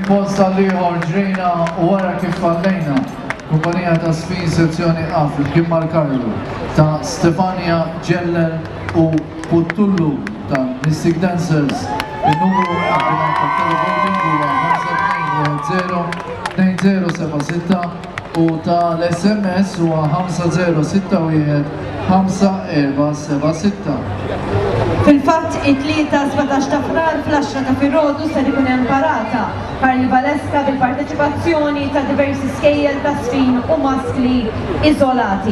post tal-liħor ġrejna u wara kif fallejna. Kumpanija ta' Sfin sezzjoni A fil-kien Markarlu ta' Stefania Ġeller u Puttullu ta' Mystic Dancers. Il-numru għabbilan ta' televoting huwa 520-2076 u ta' l-SMS huwa 5061-5476. Fil-fatt, it-tlieta 17 ta' frar fl-10 ta' Firrodu ser ikun hemm parata karnivaleska bil-parteċipazzjoni ta' diversi skejjel ta' sfin u maskli iżolati.